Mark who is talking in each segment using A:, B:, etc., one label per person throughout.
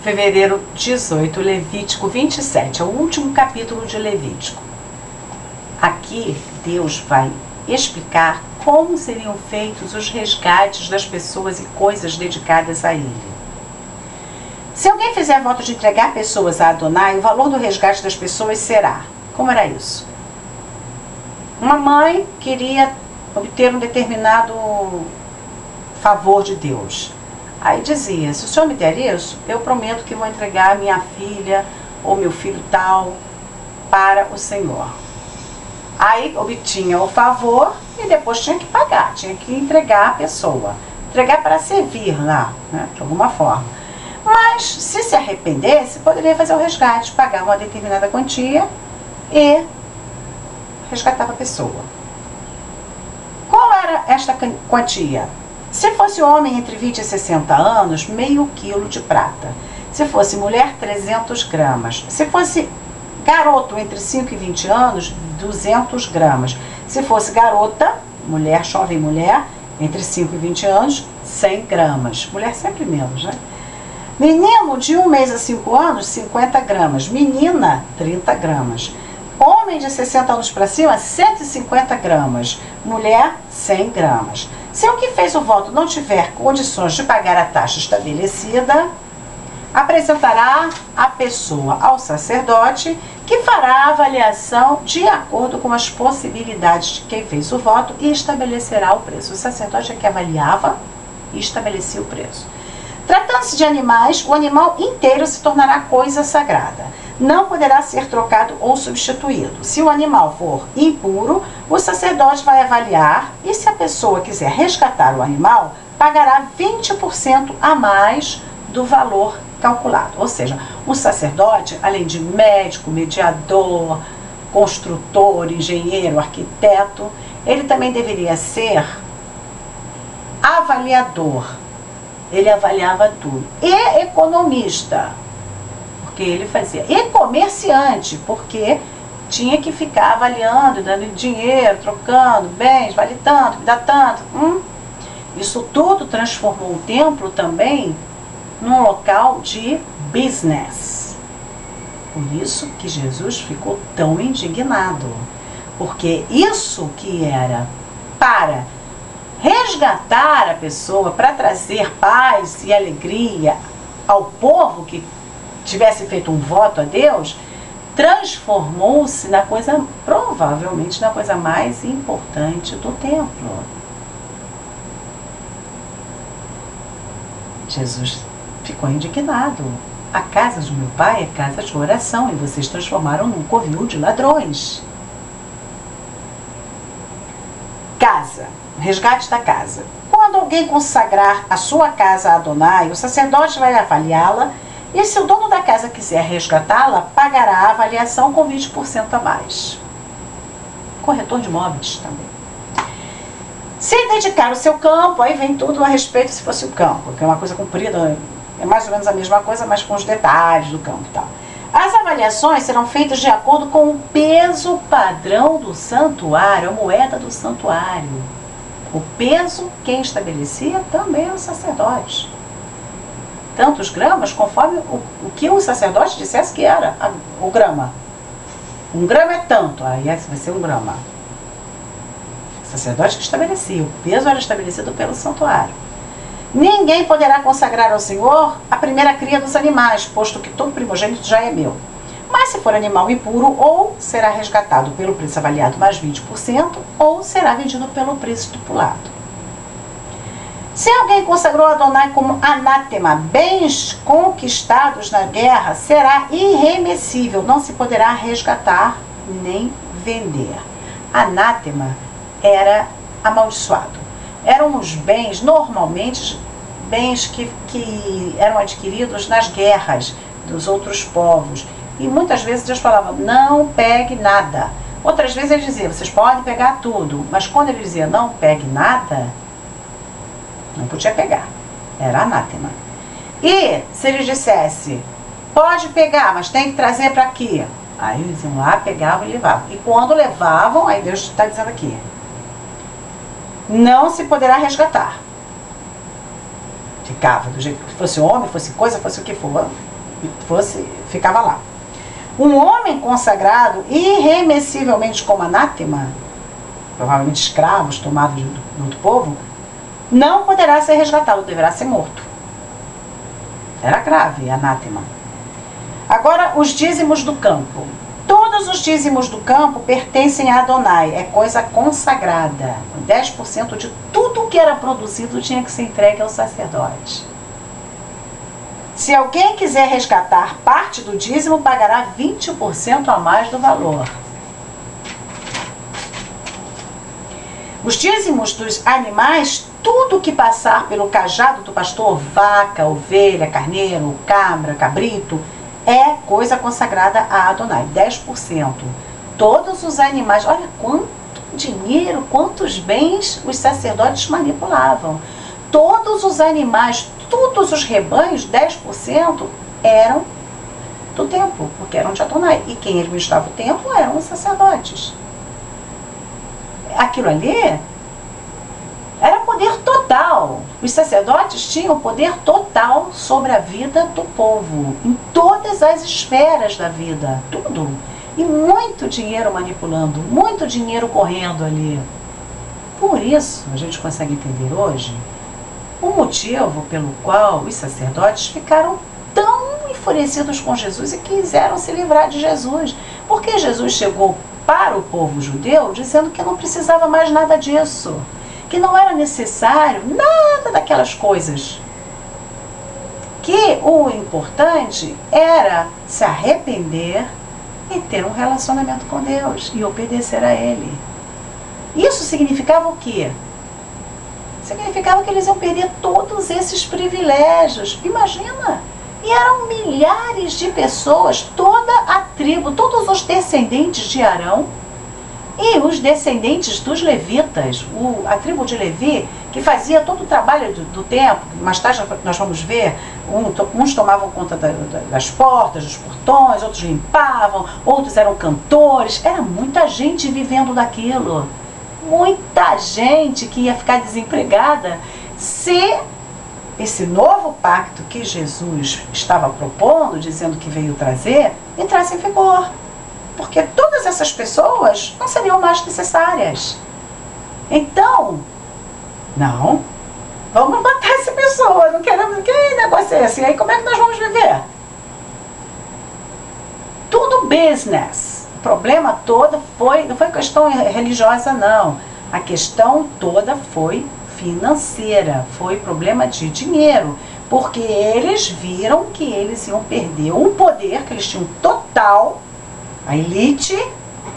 A: fevereiro 18, Levítico 27, é o último capítulo de Levítico. Aqui Deus vai explicar como seriam feitos os resgates das pessoas e coisas dedicadas a Ele. Se alguém fizer voto de entregar pessoas a Adonai, o valor do resgate das pessoas será. Como era isso? Uma mãe queria obter um determinado favor de Deus. Aí dizia, se o senhor me der isso, eu prometo que vou entregar minha filha ou meu filho tal para o Senhor. Aí obtinha o favor e depois tinha que pagar, tinha que entregar a pessoa. Entregar para servir lá, né, de alguma forma. Mas se arrependesse, poderia fazer o resgate, pagar uma determinada quantia e resgatava a pessoa. Qual era esta quantia? Se fosse homem entre 20 e 60 anos, meio quilo de prata. Se fosse mulher, 300 gramas. Se fosse garoto entre 5 e 20 anos, 200 gramas. Se fosse garota, mulher, jovem mulher, entre 5 e 20 anos, 100 gramas. Mulher sempre menos, né? Menino de 1 mês a 5 anos, 50 gramas. Menina, 30 gramas. Homem de 60 anos para cima, 150 gramas. Mulher, 100 gramas. Se o que fez o voto não tiver condições de pagar a taxa estabelecida, apresentará a pessoa ao sacerdote, que fará a avaliação de acordo com as possibilidades de quem fez o voto e estabelecerá o preço. O sacerdote é que avaliava e estabelecia o preço. Tratando-se de animais, o animal inteiro se tornará coisa sagrada. Não poderá ser trocado ou substituído. Se o animal for impuro, o sacerdote vai avaliar e, se a pessoa quiser resgatar o animal, pagará 20% a mais do valor calculado. Ou seja, o sacerdote, além de médico, mediador, construtor, engenheiro, arquiteto, ele também deveria ser avaliador. Ele avaliava tudo. E economista, porque ele fazia. E comerciante, porque tinha que ficar avaliando, dando dinheiro, trocando, bens, vale tanto, me dá tanto. Isso tudo transformou o templo também num local de business. Por isso que Jesus ficou tão indignado. Porque isso que era para resgatar a pessoa, para trazer paz e alegria ao povo que tivesse feito um voto a Deus, transformou-se na coisa, provavelmente na coisa mais importante do templo. Jesus ficou indignado. A casa de meu pai é casa de oração e vocês transformaram num covil de ladrões. Casa, resgate da casa. Quando alguém consagrar a sua casa a Adonai, o sacerdote vai avaliá-la e, se o dono da casa quiser resgatá-la, pagará a avaliação com 20% a mais. Corretor de imóveis também. Se dedicar o seu campo, aí vem tudo a respeito se fosse o campo, que é uma coisa comprida, é mais ou menos a mesma coisa, mas com os detalhes do campo e tal. As avaliações serão feitas de acordo com o peso padrão do santuário, a moeda do santuário. O peso, quem estabelecia também é o sacerdote. Tantos gramas, conforme o que o sacerdote dissesse que era o grama. 1 grama é tanto, aí vai ser 1 grama. O sacerdote que estabelecia, o peso era estabelecido pelo santuário. Ninguém poderá consagrar ao Senhor a primeira cria dos animais, posto que todo primogênito já é meu. Mas se for animal impuro, ou será resgatado pelo preço avaliado mais 20%, ou será vendido pelo preço estipulado. Se alguém consagrou a Adonai como anátema, bens conquistados na guerra, será irremessível, não se poderá resgatar nem vender. Anátema era amaldiçoado. Eram os bens, normalmente, bens que eram adquiridos nas guerras dos outros povos. E muitas vezes Deus falava, não pegue nada. Outras vezes ele dizia, vocês podem pegar tudo. Mas quando ele dizia, não pegue nada, não podia pegar. Era anátema. E se ele dissesse, pode pegar, mas tem que trazer para aqui. Aí eles iam lá, pegavam e levavam. E quando levavam, aí Deus está dizendo aqui, não se poderá resgatar. Ficava do jeito que fosse homem, fosse coisa, fosse o que for. ficava lá. Um homem consagrado irremessivelmente como anátema, provavelmente escravos tomados do outro povo, não poderá ser resgatado, deverá ser morto. Era grave, anátema. Agora, os dízimos do campo. Todos os dízimos do campo pertencem a Adonai, é coisa consagrada. 10% de tudo que era produzido tinha que ser entregue ao sacerdote. Se alguém quiser resgatar parte do dízimo, pagará 20% a mais do valor. Os dízimos dos animais, tudo que passar pelo cajado do pastor, vaca, ovelha, carneiro, cabra, cabrito, é coisa consagrada a Adonai, 10%. Todos os animais, olha quanto dinheiro, quantos bens os sacerdotes manipulavam. Todos os animais, todos os rebanhos, 10% eram do templo, porque eram de Adonai. E quem administrava o templo eram os sacerdotes. Aquilo ali era poder total. Os sacerdotes tinham poder total sobre a vida do povo, em todas as esferas da vida, tudo. E muito dinheiro manipulando, muito dinheiro correndo ali. Por isso, a gente consegue entender hoje o motivo pelo qual os sacerdotes ficaram tão enfurecidos com Jesus e quiseram se livrar de Jesus. Porque Jesus chegou para o povo judeu dizendo que não precisava mais nada disso, que não era necessário nada daquelas coisas, que o importante era se arrepender e ter um relacionamento com Deus e obedecer a Ele. Isso significava o quê? Significava que eles iam perder todos esses privilégios. Imagina! E eram milhares de pessoas, toda a tribo, todos os descendentes de Arão e os descendentes dos levitas, a tribo de Levi, que fazia todo o trabalho do templo. Mais tarde nós vamos ver, uns tomavam conta das portas, dos portões, outros limpavam, outros eram cantores. Era muita gente vivendo daquilo. Muita gente que ia ficar desempregada se esse novo pacto que Jesus estava propondo, dizendo que veio trazer, entrasse em vigor. Porque todas essas pessoas não seriam mais necessárias. Então, não, vamos matar essa pessoa, não queremos, que negócio é esse? E aí como é que nós vamos viver? Tudo business. O problema todo não foi questão religiosa, não. A questão toda foi financeira, foi problema de dinheiro, porque eles viram que eles iam perder o poder que eles tinham total. A elite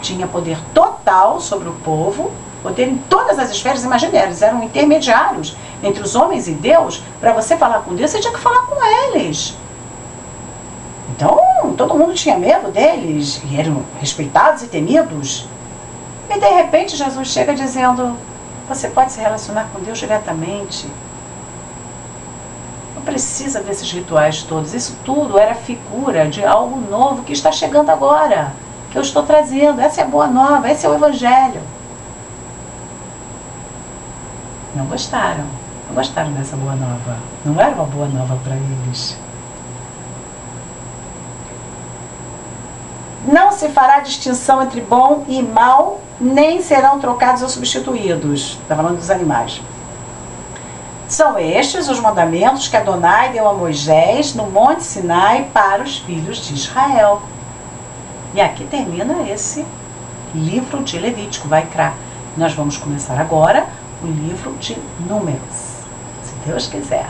A: tinha poder total sobre o povo, poder em todas as esferas. Imagina, eles eram intermediários entre os homens e Deus. Para você falar com Deus, você tinha que falar com eles. Então, todo mundo tinha medo deles, e eram respeitados e temidos. E de repente Jesus chega dizendo: você pode se relacionar com Deus diretamente. Não precisa desses rituais todos. Isso tudo era figura de algo novo que está chegando agora, que eu estou trazendo. Essa é a boa nova, esse é o Evangelho. Não gostaram. Não gostaram dessa boa nova. Não era uma boa nova para eles. Não se fará distinção entre bom e mal, nem serão trocados ou substituídos. Está falando dos animais. São estes os mandamentos que Adonai deu a Moisés no Monte Sinai para os filhos de Israel. E aqui termina esse livro de Levítico, Vaikra. Nós vamos começar agora o livro de Números, se Deus quiser.